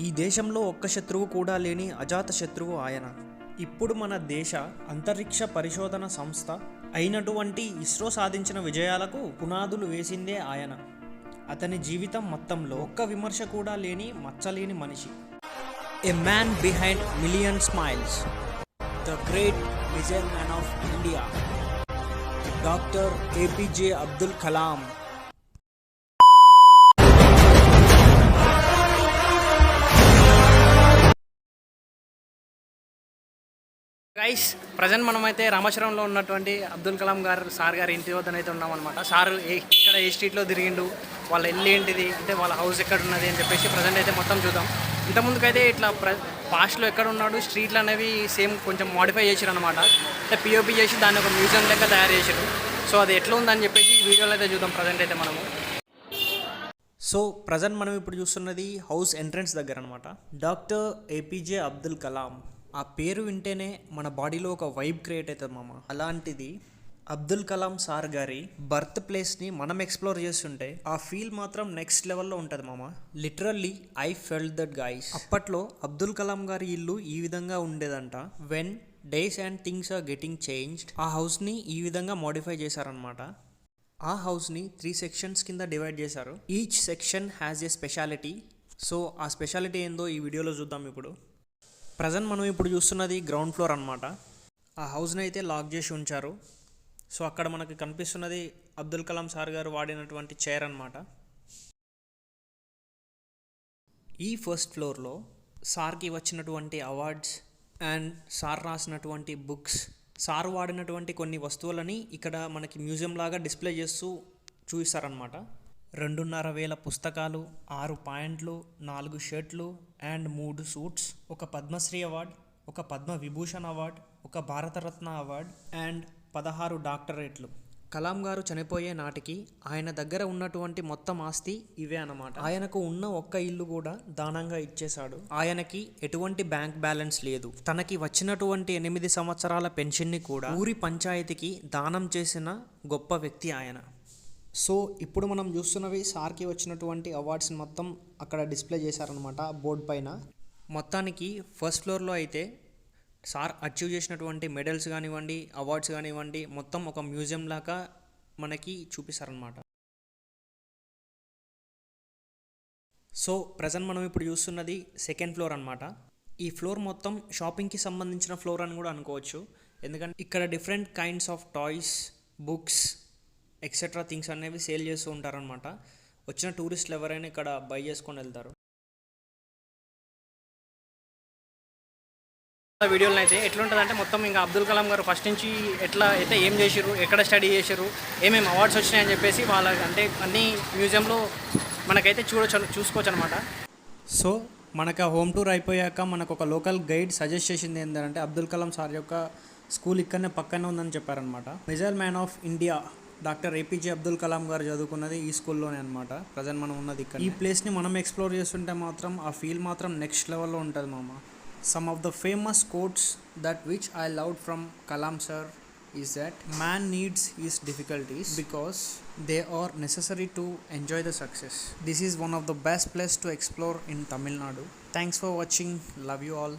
ఈ దేశంలో ఒక్క శత్రువు కూడా లేని అజాత శత్రువు ఆయన. ఇప్పుడు మన దేశ అంతరిక్ష పరిశోధన సంస్థ అయినటువంటి ఇస్రో సాధించిన విజయాలకు పునాదులు వేసిందే ఆయన. అతని జీవితం మొత్తంలో ఒక్క విమర్శ కూడా లేని మచ్చలేని మనిషి. A man behind million smiles, the great missile man of India, doctor APJ Abdul Kalam. Guys, present మనమైతే రామేశ్వరంలో ఉన్నటువంటి అబ్దుల్ కలాం గారు సార్ గారి ఇంటి వద్దనైతే ఉన్నామన్నమాట. సార్ ఇక్కడ ఏ స్ట్రీట్లో తిరిగిండు, వాళ్ళ ఇల్లు ఏంటిది, అంటే వాళ్ళ హౌస్ ఎక్కడ ఉన్నది అని చెప్పేసి ప్రజెంట్ అయితే మొత్తం చూద్దాం. ఇంతకుముందుకైతే ఇట్లా పాస్ట్లో ఎక్కడ ఉన్నాడు స్ట్రీట్లు అనేవి సేమ్ కొంచెం మోడిఫై చేసారు అనమాట. అంటే పిఓపి చేసి దాన్ని ఒక మ్యూజియం లెక్క తయారు చేశారు. సో అది ఎట్లా ఉందని చెప్పేసి ఈ వీడియోలో అయితే చూద్దాం ప్రజెంట్ అయితే మనము. సో ప్రజెంట్ మనం ఇప్పుడు చూస్తున్నది హౌస్ ఎంట్రన్స్ దగ్గర అనమాట. Doctor APJ Abdul Kalam. ఆ పేరు వింటేనే మన బాడీలో ఒక వైబ్ క్రియేట్ అవుతుంది మామ. అలాంటిది అబ్దుల్ కలాం సార్ గారి బర్త్ ప్లేస్ని మనం ఎక్స్ప్లోర్ చేస్తుంటే ఆ ఫీల్ మాత్రం నెక్స్ట్ లెవెల్లో ఉంటుంది మామ. Literally I felt that guys. అప్పట్లో అబ్దుల్ కలాం గారి ఇల్లు ఈ విధంగా ఉండేదంట. When days and things are getting changed, ఆ హౌస్ని ఈ విధంగా మోడిఫై చేశారనమాట. ఆ హౌస్ని 3 సెక్షన్స్ కింద డివైడ్ చేశారు. Each section has a speciality. So ఆ స్పెషాలిటీ ఏందో ఈ వీడియోలో చూద్దాం. ఇప్పుడు ప్రజెంట్ మనం ఇప్పుడు చూస్తున్నది గ్రౌండ్ ఫ్లోర్ అనమాట. ఆ హౌస్ని అయితే లాక్ చేసి ఉంచారు. సో అక్కడ మనకి కనిపిస్తున్నది అబ్దుల్ కలాం సార్ గారు వాడినటువంటి చైర్ అనమాట. ఈ ఫస్ట్ ఫ్లోర్లో సార్కి వచ్చినటువంటి అవార్డ్స్ అండ్ సార్ రాసినటువంటి బుక్స్, సార్ వాడినటువంటి కొన్ని వస్తువులని ఇక్కడ మనకి మ్యూజియం లాగా డిస్ప్లే చేస్తూ చూపిస్తారనమాట. 2,500 పుస్తకాలు, 6 పాయింట్లు, 4 షర్ట్లు అండ్ 3 సూట్స్, ఒక పద్మశ్రీ అవార్డ్, ఒక పద్మ విభూషణ్ అవార్డ్, ఒక భారతరత్న అవార్డ్ అండ్ 16 డాక్టరేట్లు. కలాం గారు చనిపోయే నాటికి ఆయన దగ్గర ఉన్నటువంటి మొత్తం ఆస్తి ఇవే అన్నమాట. ఆయనకు ఉన్న ఒక్క ఇల్లు కూడా దానంగా ఇచ్చేశాడు. ఆయనకి ఎటువంటి బ్యాంక్ బ్యాలెన్స్ లేదు. తనకి వచ్చినటువంటి 8 సంవత్సరాల పెన్షన్ని కూడా ఊరి పంచాయతీకి దానం చేసిన గొప్ప వ్యక్తి ఆయన. సో ఇప్పుడు మనం చూస్తున్నవి సార్కి వచ్చినటువంటి అవార్డ్స్ని మొత్తం అక్కడ డిస్ప్లే చేశారనమాట బోర్డు పైన. మొత్తానికి ఫస్ట్ ఫ్లోర్లో అయితే సార్ అచీవ్ చేసినటువంటి మెడల్స్ కానివ్వండి, అవార్డ్స్ కానివ్వండి, మొత్తం ఒక మ్యూజియం లాగా మనకి చూపిస్తారనమాట. సో ప్రజెంట్ మనం ఇప్పుడు చూస్తున్నది సెకండ్ ఫ్లోర్ అనమాట. ఈ ఫ్లోర్ మొత్తం షాపింగ్కి సంబంధించిన ఫ్లోర్ అని కూడా అనుకోవచ్చు. ఎందుకంటే ఇక్కడ different kinds of toys, books etcetera things అనేవి సేల్ చేస్తూ ఉంటారనమాట. వచ్చిన టూరిస్టులు ఎవరైనా ఇక్కడ బై చేసుకొని వెళ్తారు. వీడియోలో అయితే ఎట్లుంటుంది అంటే మొత్తం ఇంకా అబ్దుల్ కలాం గారు ఫస్ట్ నుంచి ఎట్లా అయితే ఏం చేశారు, ఎక్కడ స్టడీ చేశారు, ఏమేమి అవార్డ్స్ వచ్చినాయని చెప్పేసి వాళ్ళ అంటే అన్ని మ్యూజియంలో మనకైతే చూసుకోవచ్చు అనమాట. సో మనకు ఆ హోమ్ టూర్ అయిపోయాక మనకు ఒక లోకల్ గైడ్ సజెస్ట్ చేసింది ఏంటంటే అబ్దుల్ కలాం సార్ యొక్క స్కూల్ ఇక్కడనే పక్కనే ఉందని చెప్పారనమాట. Missile man of India doctor APJ Abdul Kalam గారు చదువుకున్నది ఈ స్కూల్లోనే అనమాట. ప్రజెంట్ మనం ఉన్నది ఇక్కడ. ఈ ప్లేస్ని మనం ఎక్స్ప్లోర్ చేస్తుంటే మాత్రం ఆ ఫీల్ మాత్రం నెక్స్ట్ లెవెల్లో ఉంటుంది మామ. Some of the famous quotes that which I loved from Kalam sir is that man needs his difficulties because they are necessary to enjoy the success. This is one of the best place to explore in Tamil Nadu. Thanks for watching. Love you all.